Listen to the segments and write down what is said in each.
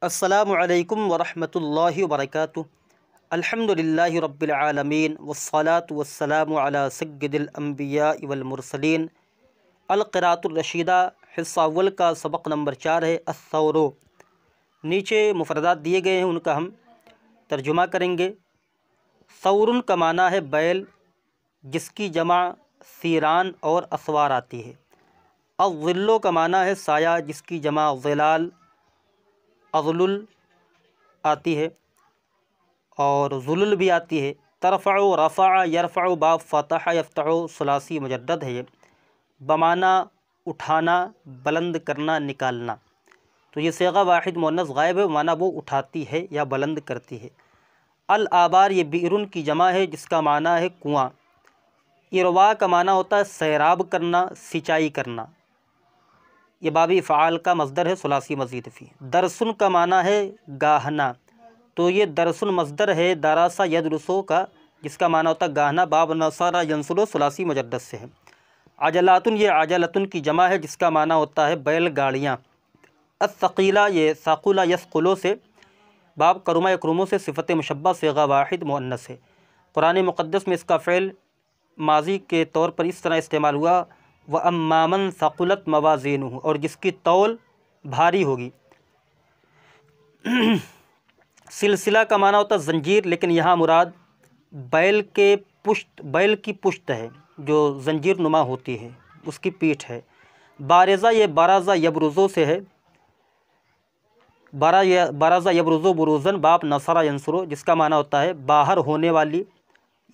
السلام علیکم ورحمۃ اللہ وبرکاتہ۔ الحمدللہ رب العالمین والصلاة والسلام علی سید الانبیاء والمرسلین۔ القراءۃ الرشیدہ حصہ اول کا سبق نمبر 4 ہے الثور۔ نیچے مفردات دیے گئے ہیں، ان کا ہم ترجمہ کریں گے۔ ثور کا معنی ہے بیل، جس کی جمع ثیران اور اسوار آتی ہے۔ الظل کا معنی ہے سایہ، جس کی جمع ظلال اظلل آتی ہے اور ظلل بھی آتی ہے۔ ترفع رفع یرفع باب فتح یفتح ثلاثی مجدد ہے، یہ بمعنی اٹھانا، بلند کرنا، نکالنا۔ تو یہ صیغہ واحد مؤنث غائب ہے، معنی وہ اٹھاتی ہے یا بلند کرتی ہے۔ الآبار یہ بئرن کی جمع ہے، جس کا معنی ہے کنواں۔ اروا کا معنی ہوتا ہے سیراب کرنا، سینچائی کرنا۔ یہ بابی فعال کا مصدر ہے ثلاثی مزید فی۔ درسن کا معنی ہے گاہنا، تو یہ درسن مصدر ہے دراسہ یدرسو کا، جس کا معنی ہوتا ہے گاہنا، باب نصارہ ینصرو ثلاثی مجدد سے ہے۔ عجلاتن یہ عجلتن کی جمع ہے، جس کا معنی ہوتا ہے بیل گاڑیاں۔ الثقیلہ یہ ثقل یثقلو سے، باب کرما یکرمو سے صفت مشبہ صیغہ واحد مؤنث ہے۔ قرآن مقدس میں اس کا فعل ماضی کے طور پر اس طرح استعمال ہوا، وَأَمَّا مَنْ ثَقُلَتْ مَوَازِينُهُ، اور جس کی تول بھاری ہوگی۔ سلسلہ کا معنی ہوتا ہے زنجیر، لیکن یہاں مراد بیل کی پشت ہے جو زنجیر نما ہوتی ہے، اس کی پیٹھ ہے۔ بارزہ یہ بارزہ یبرزو سے ہے، بارزہ یبرزو بروزن باب نصرہ ینصرو، جس کا معنی ہوتا ہے باہر ہونے والی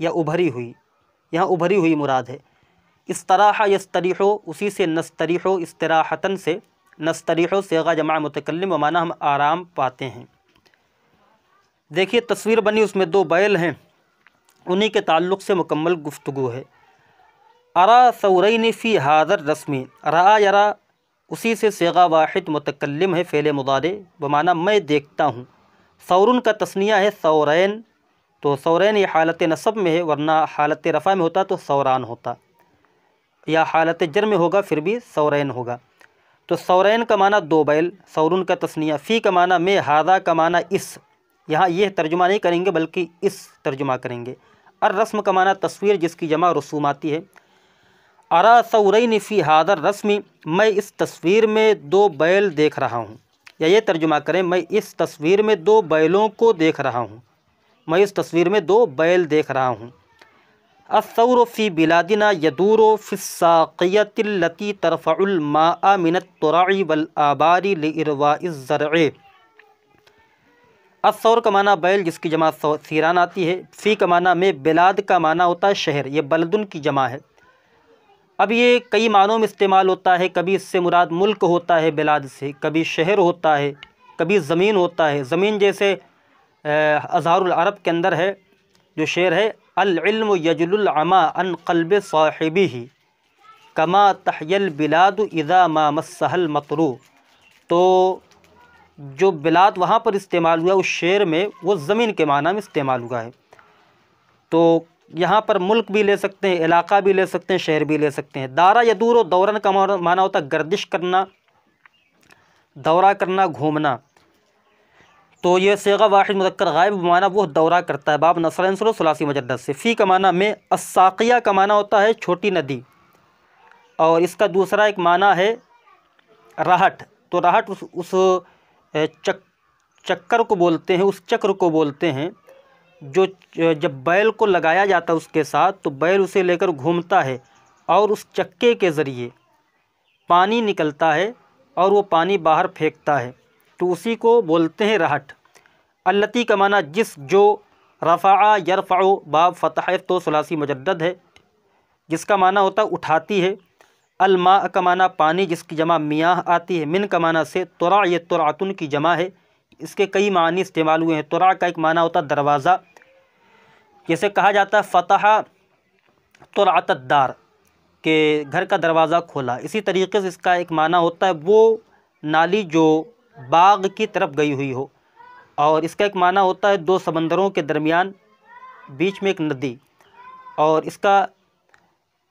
یا ابھری ہوئی، یہاں ابھری ہوئی مراد ہے۔ استراح یستریحو اسی سے نستریحو استراحتن سے، نستریحو صیغہ جمع متکلم و معنی ہم آرام پاتے ہیں۔ دیکھیے تصویر بنی، اس میں دو بیل ہیں، انہی کے تعلق سے مکمل گفتگو ہے۔ ارا ثورین فی ھذا الرسم، رآ یرا اسی سے صیغہ واحد متکلم ہے فعل مضارع بمعنی میں دیکھتا ہوں۔ ثور کا تثنیہ ہے ثورین، تو ثورین یہ حالت نصب میں ہے، ورنہ حالت رفع میں ہوتا تو ثوران ہوتا، یا حالت جر میں ہوگا پھر بھی ثورین ہوگا۔ تو ثورین کا معنی دو بیل، ثورن کا تثنیہ، فی کا معنی میں، ھذا کا معنی اس، یہاں یہ ترجمہ نہیں کریں گے بلکہ اس ترجمہ کریں گے۔ الرسم کا معنی تصویر، جس کی جمع رسوم آتی ہے۔ ارا ثورین فی ھذا الرسم، میں اس تصویر میں دو بیل دیکھ رہا ہوں، یا یہ ترجمہ کریں میں اس تصویر میں دو بیلوں کو دیکھ رہا ہوں، میں اس تصویر میں دو بیل دیکھ رہا ہوں۔ الثور فی بلادنا یدور فی الساقیۃ التی ترفع الماء من الترع والآبار لارواء الزرع۔ الثور کا معنی بیل، جس کی جمع ثیران آتی ہے۔ فی کا معنی میں، بلاد کا معنی ہوتا ہے شہر، یہ بلدن کی جمع ہے۔ اب یہ کئی معنوں میں استعمال ہوتا ہے، کبھی اس سے مراد ملک ہوتا ہے بلاد سے، کبھی شہر ہوتا ہے، کبھی زمین ہوتا ہے۔ زمین جیسے اظہار العرب کے اندر ہے جو شعر ہے، العلم یجل العمی عن قلب صاحبہ کما تحی البلاد اذا ما مسها المطر۔ تو جو بلاد وہاں پر استعمال ہوا اس شعر میں، وہ زمین کے معنی میں استعمال ہوا ہے۔ تو یہاں پر ملک بھی لے سکتے ہیں، علاقہ بھی لے سکتے ہیں، شہر بھی لے سکتے ہیں۔ دارا یدور و دورن کا معنی ہوتا ہے گردش کرنا، دورہ کرنا، گھومنا۔ تو یہ صیغہ واحد مذکر غائب معنی وہ دورہ کرتا ہے، باب نصرہ ینصرو ثلاثی مجدد سے۔ فی کا معنی میں، الساقیہ کا معنی ہوتا ہے چھوٹی ندی، اور اس کا دوسرا ایک معنی ہے راہٹ۔ تو راہٹ اس چکر کو بولتے ہیں، اس چکر کو بولتے ہیں جو جب بیل کو لگایا جاتا ہے اس کے ساتھ، تو بیل اسے لے کر گھومتا ہے اور اس چکے کے ذریعے پانی نکلتا ہے اور وہ پانی باہر پھینکتا ہے، تو اسی کو بولتے ہیں راہٹ۔ التی کا معنی جس، جو، رفع یرفع باب فتح تو ثلاثی مجدد ہے، جس کا معنی ہوتا ہے اٹھاتی ہے۔ الماء کا معنی پانی، جس کی جمع میاہ آتی ہے۔ من کا معنی سے، ترع یہ ترعتن کی جمع ہے، اس کے کئی معنی استعمال ہوئے ہیں۔ ترع کا ایک معنی ہوتا ہے دروازہ، جیسے کہا جاتا ہے فتح ترعۃ الدار، کہ گھر کا دروازہ کھولا۔ اسی طریقے سے اس کا ایک معنی ہوتا ہے وہ نالی جو باغ کی طرف گئی ہوئی ہو، اور اس کا ایک معنی ہوتا ہے دو سمندروں کے درمیان بیچ میں ایک ندی، اور اس کا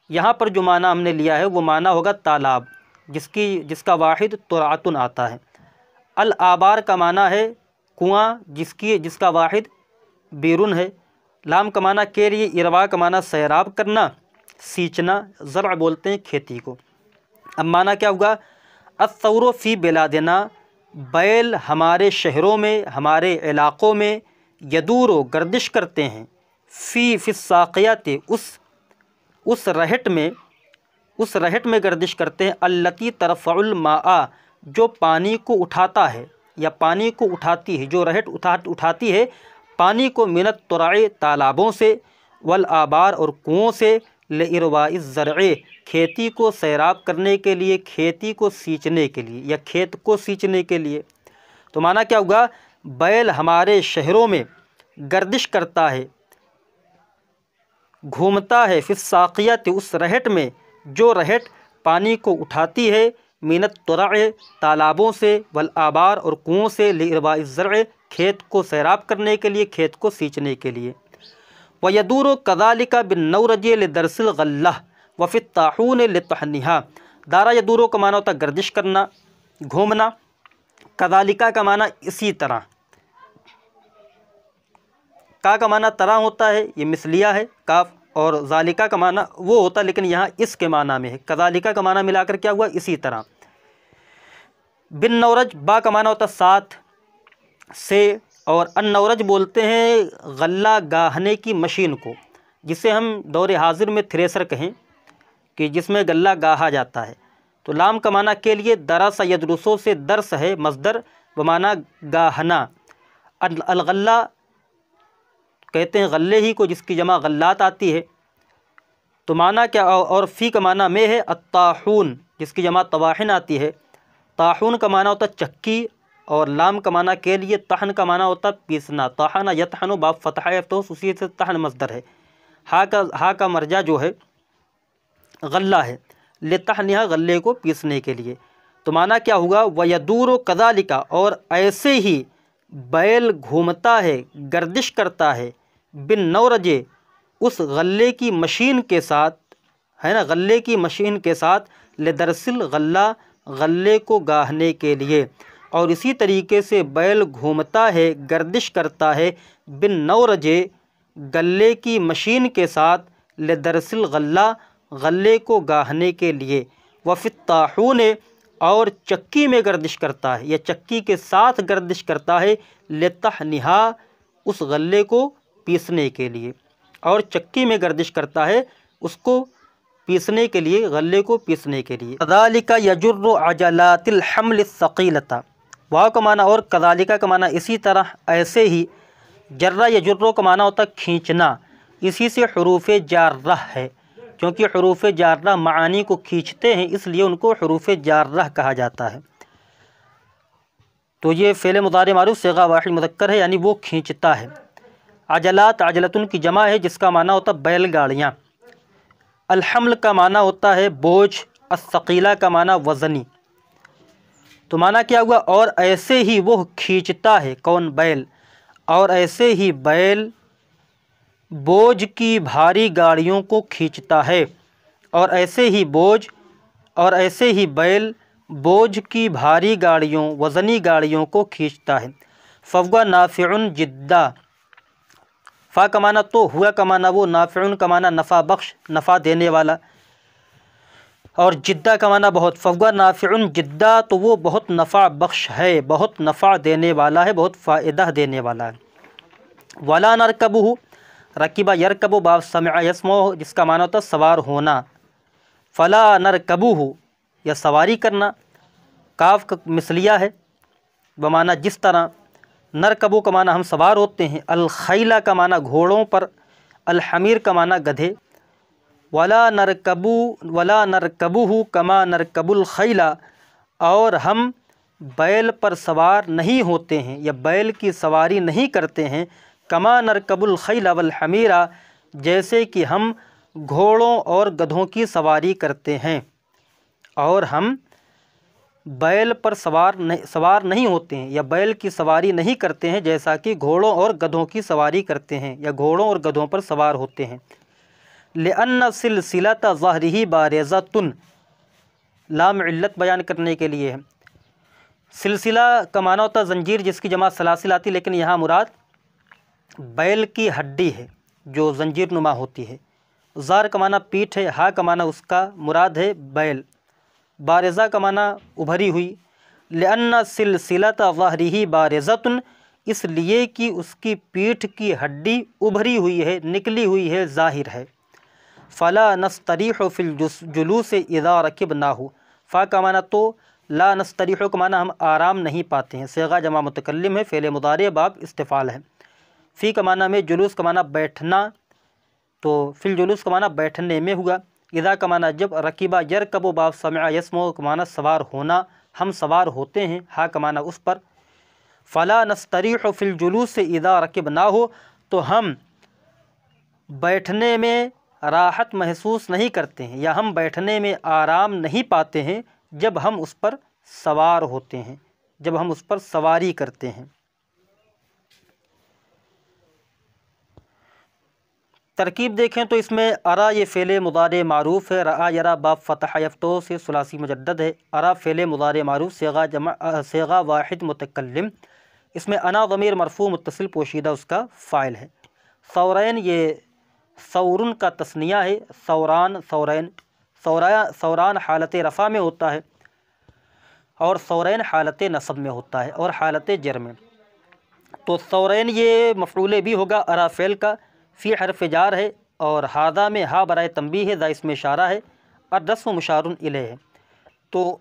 یہاں پر جو معنی ہم نے لیا ہے وہ معنی ہوگا تالاب، جس کا واحد ترعتن آتا ہے۔ الآبار کا معنی ہے کنواں جس کا واحد بیرون ہے، لام کا معنی کے لیے، اروا کا معنی سیراب کرنا، سینچنا، زرع بولتے ہیں کھیتی کو۔ اب معنی کیا ہوگا؟ الثور فی بلادنا، بیل ہمارے شہروں میں، ہمارے علاقوں میں، یدور و گردش کرتے ہیں، فی الساقیات، اس رہٹ میں گردش کرتے ہیں، التی ترفع الماء، جو پانی کو اٹھاتا ہے یا پانی کو اٹھاتی ہے، جو رہٹ اٹھاتی ہے پانی کو، من الترع، تالابوں سے، والآبار، اور کنوؤں سے، لارواء الزرع، کھیتی کو سیراب کرنے کے لیے، کھیتی کو سینچنے کے لیے یا کھیت کو سینچنے کے لیے۔ تو معنی کیا ہوگا؟ بیل ہمارے شہروں میں گردش کرتا ہے، گھومتا ہے، فی الساقیات، اس رہٹ میں جو رہٹ پانی کو اٹھاتی ہے، من الترع، تالابوں سے، والآبار، اور کنوؤں سے، لارواء الزرع، کھیت کو سیراب کرنے کے لیے، کھیت کو سینچنے کے لیے۔ وَيَدُورُ كَذَلِكَ بِالنَّوْرَجِ لِدَرْسِ الْغَلَّةِ وَفِي الطَّاحُونِ لِطَحْنِهَا، دارا یدورو کا معنی ہوتا ہے گردش کرنا، گھومنا، کذالکا کا معنی اسی طرح، کا معنی طرح ہوتا ہے، یہ مثلیہ ہے کاف، اور ذالکا کا معنی وہ ہوتا ہے لیکن یہاں اس کے معنی میں ہے، کذالکا کا معنی ملا کر کیا ہوا؟ اسی طرح۔ بالنورج، با کا معنی ہوتا ہے ساتھ، سے، اور النورج بولتے ہیں غلہ گاہنے کی مشین کو، جسے ہم دور حاضر میں تھریسر کہیں، کہ جس میں غلہ گاہا جاتا ہے۔ تو لام کا معنی کے لیے درس یدرسو سے درس ہے مصدر، بمعنی گاہنا۔ الغلہ کہتے ہیں غلے ہی کو، جس کی جمع غلات آتی ہے۔ تو معنی کیا؟ اور فی کا معنی میں ہے الطاحون، جس کی جمع طواحن آتی ہے۔ طاحون کا معنی ہوتا ہے چکی، اور لام کا معنی کے لیے طحن کا معنی ہوتا ہے پیسنا، طحن یطحن، باب فتح تو اسی سے طحن مصدر ہے۔ ہا کا مرجع جو ہے غلہ ہے، لطحنھا، غلے کو پیسنے کے لیے۔ تو معنی کیا ہوگا؟ وَيَدُورُ كَذَلِكَ، اور ایسے ہی بیل گھومتا ہے، گردش کرتا ہے، بالنورج، اس غلے کی مشین کے ساتھ، ہے نا، غلے کی مشین کے ساتھ، لدرس الغلہ، غلے کو گاہنے کے لیے۔ اور اسی طریقے سے بیل گھومتا ہے، گردش کرتا ہے، بالنورج، غلے کی مشین کے ساتھ، لدرس الغلہ، غلے کو گاہنے کے لیے، وفی الطاحون، اور چکی میں گردش کرتا ہے یا چکی کے ساتھ گردش کرتا ہے، لطحنھا، اس غلے کو پیسنے کے لیے، اور چکی میں گردش کرتا ہے اس کو پیسنے کے لیے، غلے کو پیسنے کے لیے۔ کذالک یجر عجلات الحمل الثقیلۃ، واو کا معنی اور کذالک کا معنی اسی طرح، ایسے ہی، جرہ یجرو کا معنی ہوتا ہے کھینچنا، اسی سے حروف جارہ ہے، کیونکہ حروف جارہ معانی کو کھینچتے ہیں، اس لیے ان کو حروف جارہ کہا جاتا ہے۔ تو یہ فعل مضارع معروف صیغہ واحد مذکر ہے، یعنی وہ کھینچتا ہے۔ عجلات، عجلتن کی جمع ہے، جس کا معنی ہوتا ہے بیل گاڑیاں۔ الحمل کا معنی ہوتا ہے بوجھ، الثقیلہ کا معنی وزنی۔ تو معنی کیا ہوا؟ اور ایسے ہی وہ کھینچتا ہے، کون؟ بیل۔ اور ایسے ہی بیل بوجھ کی بھاری گاڑیوں کو کھینچتا ہے، اور ایسے ہی بیل بوجھ کی بھاری گاڑیوں، وزنی گاڑیوں کو کھینچتا ہے۔ فَهُوَ نَافِعٌ جِدًّا، فا کا معنی تو، ہوا کا معنی وہ، نافع کا معنی نفع بخش، نفع دینے والا، اور جدہ کا معنی بہت۔ فَهُوَ نَافِعٌ جِدًّا، تو وہ بہت نفع بخش ہے، بہت نفع دینے والا ہے، بہت فائدہ دینے والا ہے۔ وَلَا نَرْكَبُهُ، رکبہ یرکب، باب سمع یسمع، جس کا معنی ہوتا ہے سوار ہونا۔ فلا نرکبوہ، یا سواری کرنا، کاف کا مثلیہ ہے، بمعنی جس طرح۔ نرکبو کا معنی ہم سوار ہوتے ہیں، الخیلہ کا معنی گھوڑوں پر، الحمیر کا معنی گدھے۔ ولا نرکبوہ کما نرکب الخیلہ، اور ہم بیل پر سوار نہیں ہوتے ہیں یا بیل کی سواری نہیں کرتے ہیں، کما نرکب الخیل والحمیر، جیسے کہ ہم گھوڑوں اور گدھوں کی سواری کرتے ہیں۔ اور ہم بیل پر سوار نہیں ہوتے ہیں یا بیل کی سواری نہیں کرتے ہیں، جیسا کہ گھوڑوں اور گدھوں کی سواری کرتے ہیں یا گھوڑوں اور گدھوں پر سوار ہوتے ہیں۔ لأن سلسلۃ ظہرہ بارزۃ، لام علت بیان کرنے کے لیے ہے۔ سلسلہ کا معنی ہوتا ہے زنجیر، جس کی جمع سلاسل آتی، لیکن یہاں مراد بیل کی ہڈی ہے جو زنجیر نما ہوتی ہے۔ زار کا معنی پیٹھ ہے، ہا کا معنی اس کا مراد ہے بیل۔ بارزہ کا معنی ابھری ہوئی، لأن سلسلۃ ظہرہ بارزۃ، اس لیے کہ اس کی پیٹھ کی ہڈی ابھری ہوئی ہے، نکلی ہوئی ہے، ظاہر ہے۔ فلا نستریح فی الجلوس اذا رکبناہ، فا کا معنی تو، لا نستریح کا معنی ہم آرام نہیں پاتے ہیں، صیغہ جمع متکلم ہے، فعل مضارع باب استفعال ہے۔ فی کا معنی میں، جلوس کا معنی بیٹھنا، تو فی الجلوس کا معنی بیٹھنے میں ہوا۔ اذا کا معنی جب، رکیبہ یرکب باب سمع یسمع کا معنی سوار ہونا، ہم سوار ہوتے ہیں، ہا کا معنی اس پر۔ فلا نستریح فی الجلوس اذا رکبناہ، تو ہم بیٹھنے میں راحت محسوس نہیں کرتے ہیں، یا ہم بیٹھنے میں آرام نہیں پاتے ہیں جب ہم اس پر سوار ہوتے ہیں، جب ہم اس پر سواری کرتے ہیں۔ ترکیب دیکھیں تو اس میں ارا یہ فعل مضارع معروف ہے، رعا یرا باب فتح یفتح سے ثلاثی مجدد ہے۔ ارا فعل مضارع معروف، صیغہ واحد متکلم، اس میں انا ضمیر مرفوع متصل پوشیدہ اس کا فاعل ہے۔ ثورین یہ ثورن کا تثنیہ ہے، ثوران، ثورین، ثوران حالت رفع میں ہوتا ہے، اور ثورین حالت نصب میں ہوتا ہے، اور حالت جر میں۔ تو ثورین یہ مفعول بھی ہوگا ارا فعل کا، فی حرف جار ہے، اور ہذا میں ہا برائے تنبیہ ہے، ذا اسم اشارہ ہے، الرسم مشار الیہ ہے۔ تو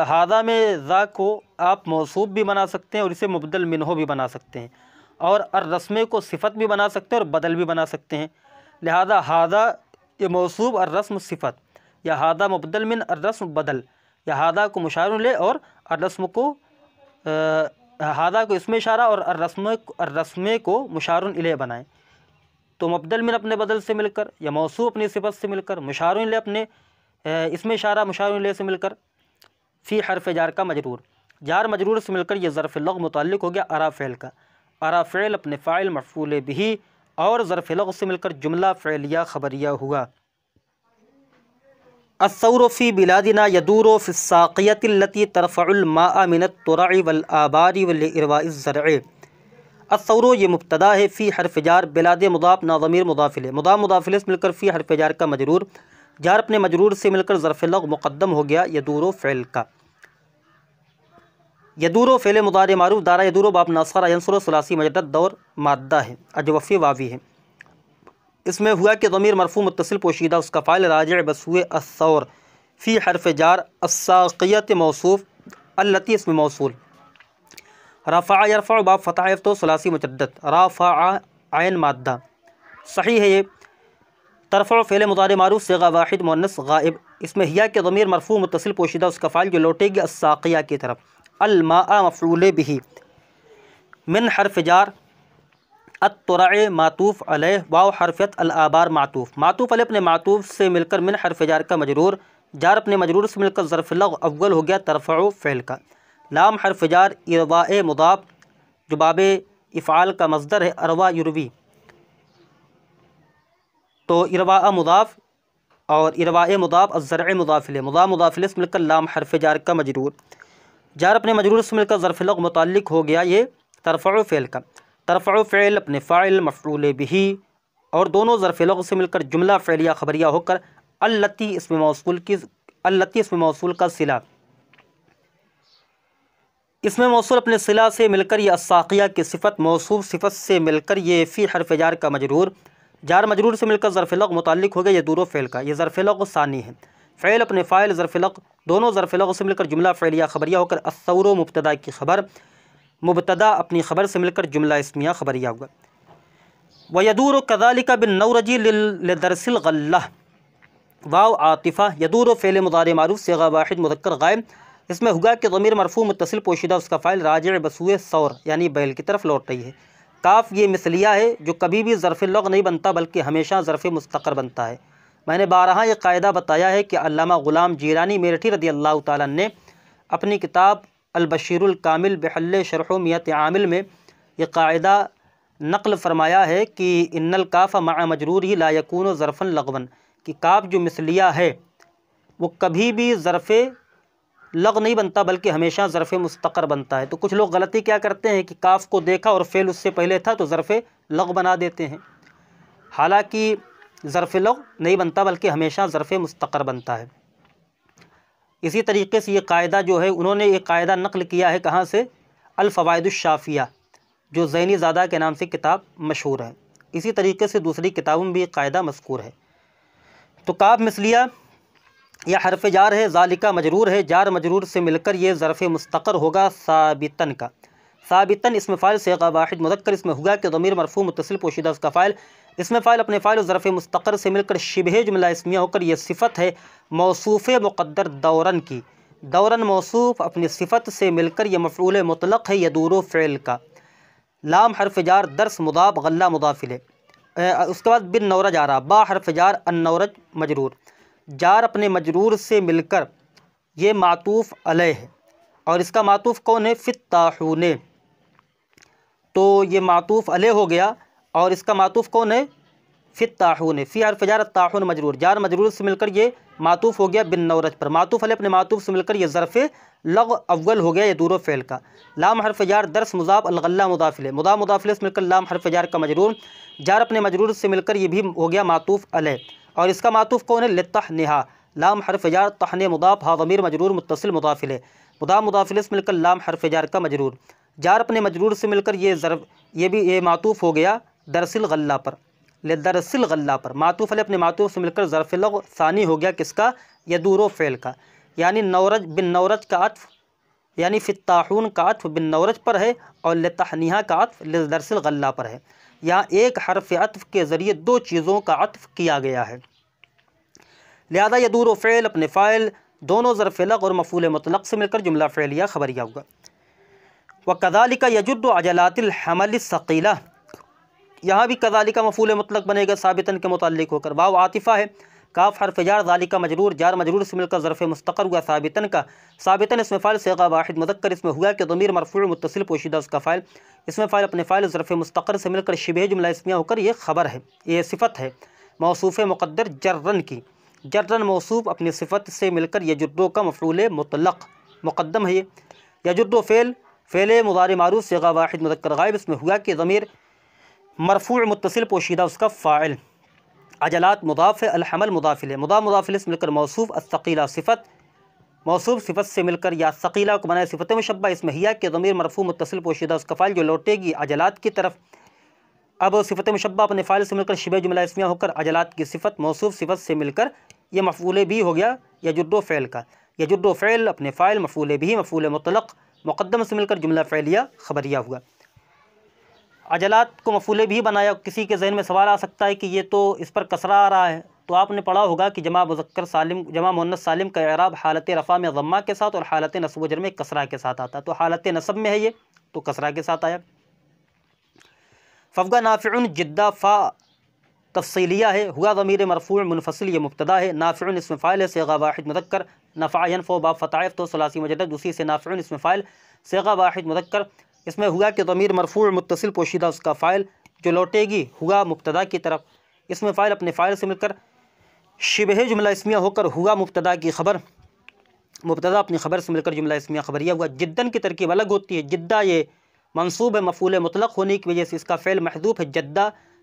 ہذا میں ذا کو آپ موصوف بھی بنا سکتے ہیں اور اسے مبدل منہ بھی بنا سکتے ہیں، اور الرسم کو صفت بھی بنا سکتے ہیں اور بدل بھی بنا سکتے ہیں۔ لہذا ہذا یہ موصوف، الرسم صفت، یا ہذا مبدل من، الرسم بدل، یا ہذا کو مشار الیہ اور الرسم کو ہذا کو اسم اشارہ اور الرسم کو مشار الیہ بنائیں۔ تو مبدل من اپنے بدل سے مل کر، یا موصوف اپنی صفت سے مل کر، مشار الیہ اپنے اسم اشارہ مشار الیہ سے مل کر، فی حرف جار کا مجرور، جار مجرور سے مل کر یہ ظرف لغو متعلق ہو گیا ارا فعل کا۔ ارا فعل اپنے فاعل مفعول بہ اور ظرف لغو سے مل کر جملہ فعلیہ خبریہ ہوا۔ الثور فی بلادنا یدور فی الساقیۃ التي ترفع الماء من الترع والآبار ولإرواء الزرع۔ الثور یہ مبتدا ہے، فی حرف جار، بلاد مضاف، نا ضمیر مضاف الیہ، مضاف مضاف الیہ سے مل کر فی حرف جار کا مجرور، جار اپنے مجرور سے مل کر ظرف لغو مقدم ہو گیا یدور فعل کا۔ یدور فعل مضارع معروف، دارا یدور باب ناصر ینصر ثلاثی مجدد دور مادہ ہے، اجوفی واوی ہے۔ اس میں ہوا کہ ضمیر مرفوع متصل پوشیدہ اس کا فاعل راجع بس ہوئے الثور، فی حرف جار، الساقیۃ موصوف، التی اسم موصول، رفع یرفع باب فتح یفتح ثلاثی مجدد، رافع عین مادہ، صحیح ہے یہ۔ ترفع فعل مضارع معروف، صیغہ واحد مؤنث غائب، اس میں ہیا کہ ضمیر مرفوع متصل پوشیدہ اس کا فاعل جو لوٹے گی الساقیہ کی طرف، الماء مفعول بہ، من حرف جار، الترع معطوف علیہ، واو حرفیت، الآبار معطوف، معطوف علیہ اپنے معطوف سے مل کر من حرف جار کا مجرور، جار اپنے مجرور سے مل کر ظرف لغو اول ہو گیا ترفع فعل کا، لام حرف جار، ارواء مضاف جو باب افعال کا مصدر ہے، اروا یروی، تو ارواء مضاف اور ارواء مضاف، الزرع مضاف الیہ، مضاف مضاف الیہ سے مل کر لام حرف جار کا مجرور، جار اپنے مجرور سے مل کر ظرف لغو متعلق ہو گیا یہ ترفع فعل کا، ترفع فعل اپنے فاعل مفعول بہ اور دونوں ظرف لغو سے مل کر جملہ فعلیہ خبریہ ہو کر التی اسم موصول کا صلہ، اسم موصول اپنے صلہ سے مل کر یہ الساقیہ کی صفت، موصوف صفت سے مل کر یہ فی حرف جار کا مجرور، جار مجرور سے مل کر ظرف لغو متعلق ہو گیا یہ دور فعل کا، یہ ظرف لغو ثانی ہے، فعل اپنے فاعل ظرف لغو، دونوں ظرف لغو سے مل کر جملہ فعلیہ خبریہ ہو کر الثور مبتدا کی خبر، مبتدا اپنی خبر سے مل کر جملہ اسمیہ خبریہ ہوا۔ وَيَدُورُ كَذَلِكَ بِالنَّوْرَجِ لِدَرْسِ الْغَلَّةِ، واو عاطفہ، یدور فعل مضارع معروف، صیغہ واحد مذکر غائب، اس میں ہوا کہ ضمیر مرفوع متصل پوشیدہ اس کا فاعل راجع بسوئے ثور یعنی بیل کی طرف لوٹ رہی ہے۔ کاف یہ مثلیہ ہے جو کبھی بھی ظرف لغو نہیں بنتا بلکہ ہمیشہ ظرف مستقر بنتا ہے۔ میں نے بارہا یہ قاعدہ بتایا ہے کہ علامہ غلام جیلانی میرٹھی رضی اللہ تعالیٰ نے اپنی کتاب البشیر الکامل بحل شرح میت عامل میں یہ قاعدہ نقل فرمایا ہے کہ ان الکاف مع مجرورہ لا یکون ظرفا لغوا، کہ کاف جو مثلیہ ہے وہ کبھی بھی ظرف لغ نہیں بنتا بلکہ ہمیشہ ظرف مستقر بنتا ہے۔ تو کچھ لوگ غلطی کیا کرتے ہیں کہ کاف کو دیکھا اور فعل اس سے پہلے تھا تو ظرف لغ بنا دیتے ہیں، حالانکہ ظرف لغ نہیں بنتا بلکہ ہمیشہ ظرف مستقر بنتا ہے۔ اسی طریقے سے یہ قاعدہ جو ہے انہوں نے ایک قاعدہ نقل کیا ہے کہاں سے؟ الفوائد الشافیہ، جو زینی زادہ کے نام سے کتاب مشہور ہے۔ اسی طریقے سے دوسری کتابوں میں بھی ایک قاعدہ مذکور ہے۔ تو کاف مثلیہ یا حرف جار ہے، ذالکہ مجرور ہے، جار مجرور سے مل کر یہ ظرف مستقر ہوگا ثابتن کا۔ ثابتن اسم فاعل صیغہ واحد مذکر، اس میں ہوگا کہ ضمیر مرفوع متصل پوشیدہ اس کا فاعل، اسم فاعل اپنے فاعل و ظرف مستقر سے مل کر شبہ جملہ اسمیہ ہو کر یہ صفت ہے موصوف مقدر دورن کی۔ دورن موصوف اپنی صفت سے مل کر یہ مفعول مطلق ہے یدور فعل کا۔ لام حرف جار، درس مضاف، غلہ مضاف الیہ۔ اس کے بعد بن نورج آ رہا، با حرف جار، ان نورج مجرور، جار اپنے مجرور سے مل کر یہ معطوف علیہ ہے، اور اس کا معطوف کون ہے؟ فی الطاحون، تو یہ معطوف علیہ ہو گیا، اور اس کا معطوف کون ہے؟ فی الطاحون، فی حرف جار الطاحون مجرور، جار مجرور سے مل کر یہ معطوف ہو گیا بن نورج پر، معطوف علیہ اپنے معطوف سے مل کر یہ ظرف لغ اول ہو گیا یدور فعل کا۔ لام حرف جار، درس مضاف، الغلہ مضاف الیہ، مضاف الیہ سے مل کر لام حرف جار کا مجرور، جار اپنے مجرور سے مل کر یہ بھی ہو گیا معطوف علیہ، اور اس کا معطوف کون ہے؟ لطحنہا، لام حرف جار، طحن مضاف، ہا ضمیر مجرور متصل مضاف الیہ، مضاف الیہ سے مل کر لام حرف جار کا مجرور، جار اپنے مجرور سے مل کر یہ بھی یہ معطوف ہو گیا درس الغلہ پر، لدرس الغلہ پر، معطوف علیہ اپنے معطوف سے مل کر ظرف لغو ثانی ہو گیا کس کا؟ یدور فعل کا، یعنی نورج بن نورج کا عطف، یعنی فی الطاحون کا عطف بن نورج پر ہے، اور لطحنہا کا عطف لدرس الغلہ پر ہے۔ یہاں ایک حرف عطف کے ذریعے دو چیزوں کا عطف کیا گیا ہے، لہذا یدور و فعل اپنے فاعل دونوں ظرف لغ اور مفعول مطلق سے مل کر جملہ فعلیہ خبریہ ہوگا۔ وَكَذَلِكَ يَجُدُّ عَجَلَاتِ الْحَمَلِ الثَّقِيلَةِ، یہاں بھی کذالک مفعول مطلق بنے گا ثابتاً کے متعلق ہو کر، واو عاطفہ ہے، کاف حرف جار، ذالک مجرور، جار مجرور سے مل کر ظرف مستقر ہوا ثابتاً کا، ثابتاً اسم فاعل صیغہ واحد مذکر، اس میں ہوا کہ ضمیر مرفوع متصل پوشیدہ اس کا فاعل، اسم فاعل اپنے فاعل ظرف مستقر سے مل کر شبہ جملہ اسمیہ ہو کر یہ خبر ہے، یہ صفت ہے موصوف مقدر جرن کی۔ جرن موصوف اپنی صفت سے مل کر یجرو کا مفعول مطلق مقدم ہے، یہ یجرو فعل مضارع معروف صیغہ واحد مذکر غائب، اس میں ہوا کہ ضمیر مرفوع متصل پوشیدہ اس کا فاعل، عجلات مضاف ہے، الحمل مضاف الیہ، مضاف الیہ سے مل کر موصوف، الثقیلہ صفت، موصوف صفت سے مل کر یا ثقیلہ کو بنائے صفت مشبہ، اس میں ہیا کہ ضمیر مرفوع متصل پوشیدہ اس کا فاعل جو لوٹے گی عجلات کی طرف۔ اب صفت مشبہ اپنے فاعل سے مل کر شبہ جملہ اسمیہ ہو کر عجلات کی صفت، موصوف صفت سے مل کر یہ مفعول بھی ہو گیا یجرو فعل کا، یجرو فعل اپنے فاعل مفعول بھی مفعول مطلق مقدم سے مل کر جملہ فعلیہ خبریہ ہوا۔ عجلات کو مفعول بھی بنایا، کسی کے ذہن میں سوال آ سکتا ہے کہ یہ تو اس پر کسرہ آ رہا ہے، تو آپ نے پڑھا ہوگا کہ جمع مؤنث سالم کا اعراب حالت رفع میں ضمہ کے ساتھ اور حالت نصب و جر میں کسرہ کے ساتھ آتا ہے، تو حالت نصب میں ہے یہ تو کسرہ کے ساتھ آیا۔ فوقہ نافع جدہ فا تفصیلیہ ہے، ہوا ضمیر مرفوع منفصل یہ مبتدا ہے، نافع اسم فاعل ہے صیغہ واحد مذکر، نفع ینفع باب فتح تو ثلاثی مجرد، دوسری سے نافع اسم فاعل صیغہ واحد مذکر، اس میں ہوا کہ ضمیر مرفوع متصل پوشیدہ اس کا فاعل جو لوٹے گی ہوا مبتدا کی طرف، اس میں فاعل اپنے فاعل سے مل کر شبہ جملہ اسمیہ ہو کر ہوا مبتدا کی خبر، مبتدا اپنی خبر سے مل کر جملہ اسمیہ خبریہ ہوا۔ جدن کی ترکیب الگ ہوتی ہے، جدہ یہ منصوب ہے مفعول مطلق ہونے کی وجہ سے اس کا فعل محذوف ہے،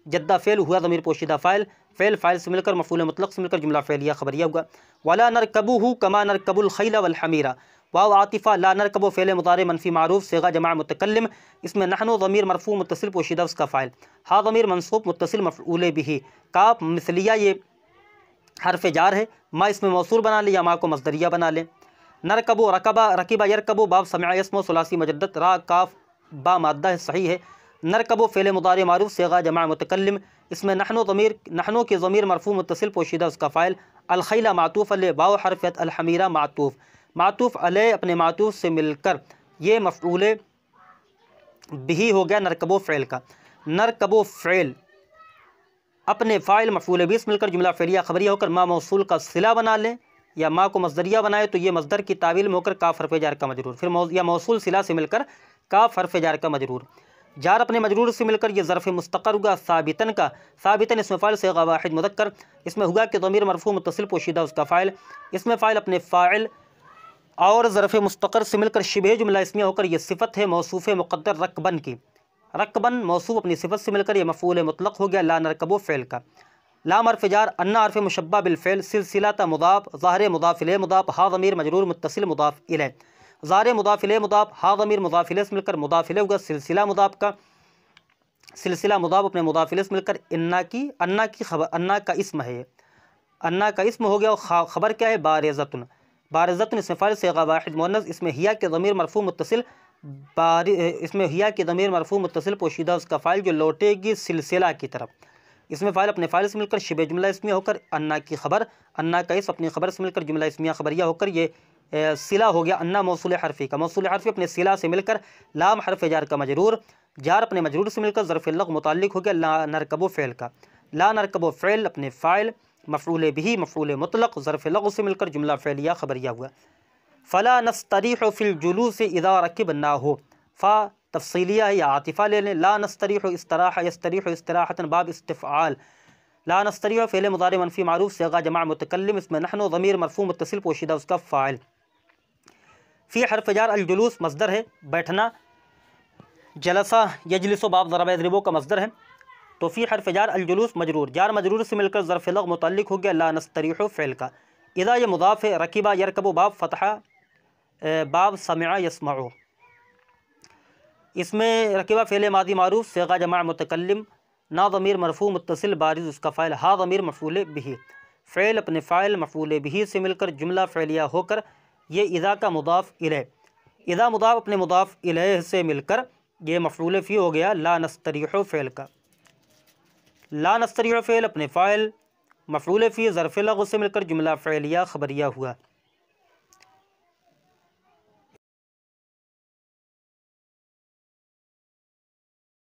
جدہ فعل ہوا ضمیر پوشیدہ فاعل، فاعل سے مل کر مفعول مطلق سے مل کر جملہ فعلیہ خبریہ ہوا۔ ولا نرکبہ کما نرکب الخیل والحمیر، واو عاطفہ، لا نرکب فعل مضارع منفی معروف صیغہ جمع متکلم، اس میں نحن ضمیر مرفوع متصل پوشیدہ اس کا فاعل، ہا ضمیر منصوب متصل مفعول بھی، کاف مثلیہ یہ حرف جار ہے، ما اس میں موصول بنا لیں یا ما کو مصدریہ بنا لیں۔ نرکب رکبہ یرکب باب سمع یسمع ثلاثی مجدد، را کاف با مادہ ہے صحیح ہے، نرکب فعل مضارع معروف صیغہ جمع متکلم، اس میں نحنو کے ضمیر مرفوع متصل پوشیدہ اس کا فاعل، الخیل معطوف علیہ، واو حرف عطف، الحمیرہ معطوف علیہ اپنے معطوف سے مل کر یہ مفعول بھی ہو گیا نرکبو فعل کا، نرکبو فعل اپنے فاعل مفعول بھی سے مل کر جملہ فعلیہ خبریہ ہو کر ما موصول کا صلہ بنا لیں یا ما کو مصدریہ بنائے تو یہ مصدر کی تعویل میں ہو کر کاف حرف جار کا مجرور، پھر یا موصول صلہ سے مل کر کاف حرف جار کا مجرور، جار اپنے مجرور سے مل کر یہ ظرف مستقر ہوگا ثابتن کا، ثابتن اسم فاعل صیغہ واحد مذکر، اس میں ہوگا کہ ضمیر مرفوع متصل پوشیدہ اس کا فاعل، اس میں فاعل اپنے فاعل اور ظرف مستقر سے مل کر شبہ جملہ اسمیہ ہو کر یہ صفت ہے موصوف مقدر رکبن کی۔ رکبن موصوف اپنی صفت سے مل کر یہ مفعول مطلق ہو گیا لا نرکبو فعل کا۔ لام حرف جار، ان حرف مشبہ بالفعل، سلسلہ تا مضاف، ظاہر مضاف الیہ مضاف، ہا ضمیر مجرور متصل مضاف الیہ، ظاہر مضاف الیہ مضاف، ہا ضمیر مضاف الیہ سے مل کر مضاف الیہ ہوگا، سلسلہ مضاف کا، سلسلہ مضاف اپنے مضاف الیہ سے مل کر انا کی خبر، انا کا اسم ہے، انا کا اسم ہو گیا، اور خبر کیا ہے؟ بارزتن، بارزتن اسم فاعل صیغہ واحد مؤنث، اس میں ہیا کے ضمیر مرفوع متصل، اس میں ہیا کی ضمیر مرفوع متصل پوشیدہ اس کا فاعل جو لوٹے گی سلسلہ کی طرف، اس میں فاعل اپنے فاعل سے مل کر شبہ جملہ اسمیہ ہو کر انا کی خبر، انا کا اسم اپنی خبر سے مل کر جملہ اسمیہ خبریہ ہو کر یہ صلہ ہو گیا انا موصول حرفی کا، موصول حرفی اپنے صلہ سے مل کر لام حرف جار کا مجرور، جار اپنے مجرور سے مل کر ظرف اللغو متعلق ہو گیا لا نرکبو فعل کا، لا نرکبو فعل اپنے فاعل، مفعول بھی مفعول مطلق، ظرف لغو سے مل کر جملہ فعلیہ خبریہ ہوا۔ فلا نستریح فی الجلوس اذا رکبناہ، فا تفصیلیہ ہے یا عاطفہ لے لیں، لا نستریح استراح یستریح استراحة باب استفعال، لا نستریح فعل مضارع منفی معروف صیغہ جمع متکلم، اس میں نحن ضمیر مرفوع متصل پوشیدہ اس کا فاعل۔ فی حرف جار الجلوس مصدر ہے بیٹھنا، جلسہ یجلس باب ضرب یضربو کا مصدر ہے، تو فی حرف جار الجلوس مجرور، جار مجرور سے مل کر ظرف لغو متعلق ہو گیا لا نستریح فعل کا۔ اذا یہ مضاف ہے، رکبہ یرکبو باب فتحہ باب سمع یسمعو، اس میں رکبہ فعل ماضی معروف صیغہ جمع متکلم، نا ضمیر مرفوع متصل بارز اس کا فاعل، ہا ضمیر مفعول بھی، فعل اپنے فاعل مفعول بھی سے مل کر جملہ فعلیہ ہو کر یہ اذا کا مضاف الیہ، اذا مضاف اپنے مضاف الیہ سے مل کر یہ مفعول فی ہو گیا لا نستریح فعل کا، لا نستریح فعل اپنے فاعل مفعول فی ظرف لغو سے مل کر جملہ فعلیہ خبریہ ہوا۔